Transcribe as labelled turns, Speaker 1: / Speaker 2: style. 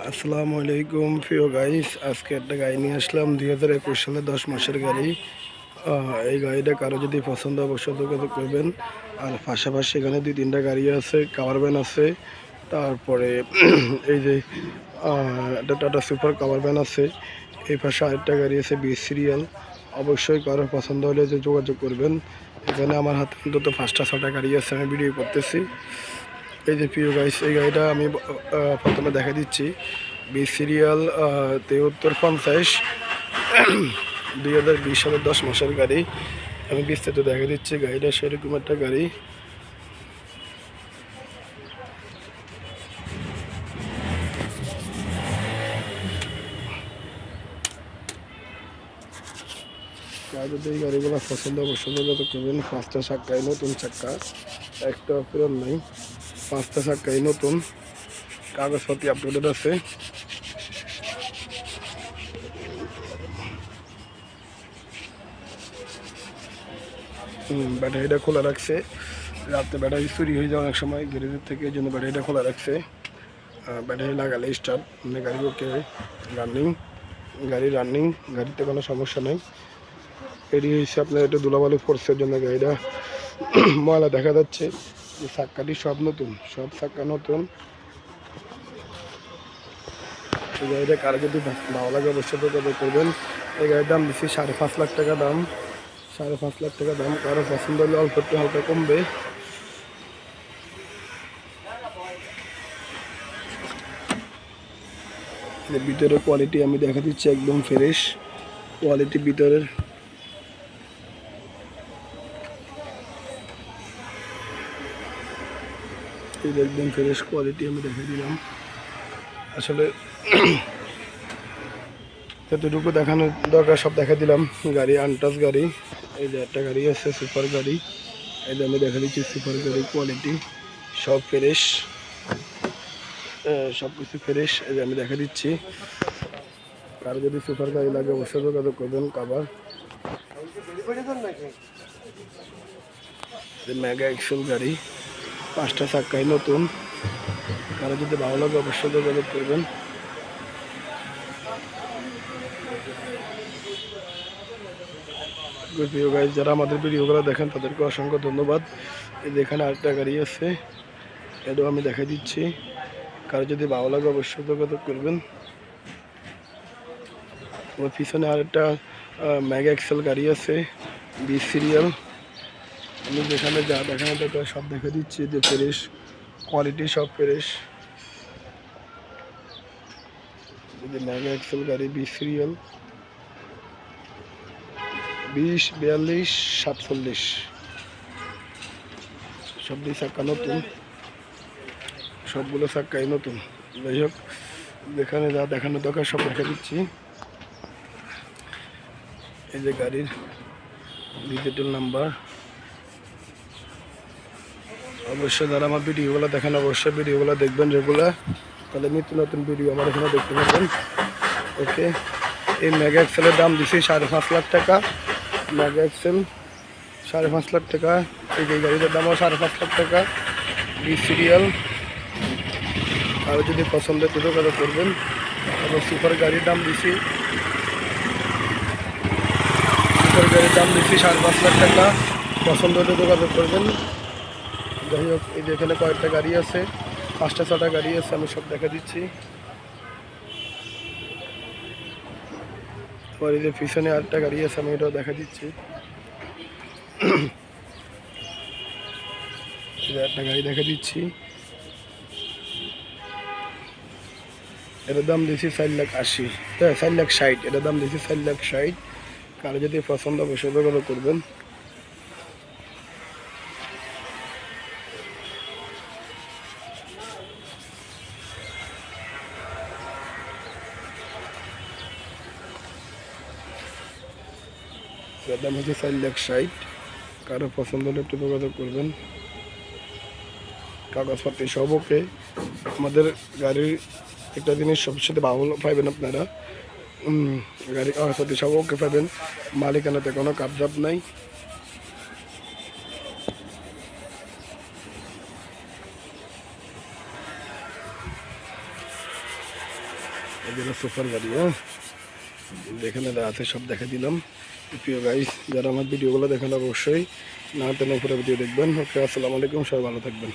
Speaker 1: আসসালামু আলাইকুম প্রিয় গাইস, আজকে একটা গাড়ি নিয়ে আসলাম 2021 সালে 10 মাসের গাড়ি। এই গাড়িটা কারো যদি পছন্দ অবশ্যই যোগাযোগ করবেন। আর পাশাপাশি এখানে 2-3টা গাড়ি আছে, কাভার ভ্যান আছে, তারপরে এই যে একটা টাটা সুপার কাভার ভ্যান আছে। এই পাশে আরেকটা গাড়ি আছে 20 সিরিয়াল। অবশ্যই কারো পছন্দ হলে যে যোগাযোগ করবেন। এখানে আমার হাতে অন্তত 5টা-6টা গাড়ি আছে, আমি ভিডিও করতেছি। এই যে প্রিয় গাইস, এই গাড়িটা আমি প্রথমে দেখা দিচ্ছি। 20 সিরিয়াল 7350 2020 সালের 10 মাসের গাড়ি। আমি বিস্তারিত দেখা দিচ্ছি। গাড়িটা সেরকম একটা গাড়ি। যদি এই গাড়িগুলো পছন্দ অবশ্যই যোগাযোগ করবেন। 5টা চাক্কায় নতুন চাক্কা, একটা পুরান নাই। 5টা চাক্কায় নতুন, কাগজপত্র আপডেটেড আছে। ব্যাটারিটা খোলা রাখছে, রাতে ব্যাটারি চুরি হয়ে যায় অনেক সময় গ্যারেজের থেকে, এই জন্য ব্যাটারিটা খোলা রাখছে। ব্যাটারি লাগালে স্টার্ট, মানে গাড়ি ওকে রানিং, গাড়িতে কোনো সমস্যা নেই। এটি হচ্ছে আপনার এটা ধুলাবালি ফোর্সের জন্য গাড়িটা ময়লা দেখা যাচ্ছে। যে চাক্কাটি সব নতুন, সব চাক্কা নতুন। এই গাড়িটা কারো যদি ভালো লাগে অবশ্যই যোগাযোগ করবেন। এই গাড়ির দাম দিচ্ছি 5.5 লাখ টাকা দাম। 5.5 লাখ টাকা দাম। কারো পছন্দ হলে অল্প একটু হালকা কমবে। ভিতরের কোয়ালিটি আমি দেখা দিচ্ছি, একদম ফ্রেশ কোয়ালিটি ভিতরের। একদম ফ্রেশ কোয়ালিটি আমি দেখে দিলাম। আসলে যতটুকু দেখানোর দরকার সব দেখা দিলাম। গাড়ি আনটাচ গাড়ি। এই যে একটা গাড়ি আছে সুপার গাড়ি, এই যে আমি দেখা দিচ্ছি সুপার গাড়ি কোয়ালিটি সব ফ্রেশ, সব কিছু ফ্রেশ। এই যে আমি দেখা দিচ্ছি। কারো যদি সুপার গাড়ি লাগে অবশ্যই যোগাযোগ করবেন। কাভার মেগা এক্সেল গাড়ি, 5টা চাক্কায় নতুন। কারো যদি ভালো লাগে অবশ্যই যোগাযোগ করবেন। যারা আমাদের ভিডিওগুলো দেখেন তাদেরকে অসংখ্য ধন্যবাদ। এই যে এখানে আরেকটা গাড়ি আছে, এটাও আমি দেখা দিচ্ছি। কারো যদি ভালো লাগে অবশ্যই যোগাযোগ করবেন। ওর পিছনে আরেকটা মেগা এক্সেল গাড়ি আছে 20 সিরিয়াল। আমি যেখানে যা দেখানো দরকার সব দেখে দিচ্ছি। যে ফ্রেশ কোয়ালিটি, সব ফ্রেশ। মেগা এক্সেল গাড়ি 20 সিরিয়াল 20, 42, 47, সবগুলো চাক্কা নতুন, সবগুলো চাক্কাই নতুন। যাই হোক, যেখানে যা দেখানো দরকার সব দেখা দিচ্ছি। এই যে গাড়ির ডিজিটাল নাম্বার। অবশ্যই যারা আমার ভিডিওগুলো দেখেন অবশ্যই ভিডিওগুলো দেখবেন রেগুলার, তাহলে নিত্য নতুন ভিডিও আমার এখানে দেখতে পাবেন। ওকে, এই মেগা এক্সেলের দাম দিচ্ছি 5.5 লাখ টাকা। মেগা এক্সেল 5.5 লাখ টাকা। এই যে গাড়িটার দামও 5.5 লাখ টাকা। 20 সিরিয়াল। আর যদি পছন্দ হয় যোগাযোগ করবেন। এবং সুপার গাড়ির দাম দিচ্ছি 5.5 লাখ টাকা। পছন্দ হলে যোগাযোগ করবেন। যাই হোক, এই যে এখানে কয়েকটা গাড়ি আছে, 5টা-6টা গাড়ি আছে, আমি সব দেখা দিচ্ছি। আবার এই যে পিছনে আরেকটা গাড়ি আছে, আমি এটাও দেখা দিচ্ছি। একটা গাড়ি দেখা দিচ্ছি, এটার দাম দিচ্ছি 4,80,000, 4,60,000। এটার দাম দিচ্ছি 4,60,000। কারো যদি পছন্দ অবশ্যই যোগাযোগ করবেন। এটার দাম হচ্ছে 4,60,000। কারো পছন্দ হলে একটু যোগাযোগ করবেন। কাগজপত্র সব ওকে। আমাদের গাড়ির একটা জিনিস সবচেয়ে ভালো পাইবেন আপনারা, গাড়ি কাগজপত্র সব ওকে পাবেন। মালিকানাতে কোনো কাবজাব নাই। এগুলো সুপার গাড়ি, হ্যাঁ যেখানে আছে সব দেখা দিলাম। প্রিয় গাইস, যারা আমার ভিডিওগুলো দেখেন অবশ্যই না টেনে পুরো ভিডিও দেখবেন। ওকে, আসসালামু আলাইকুম, সবাই ভালো থাকবেন।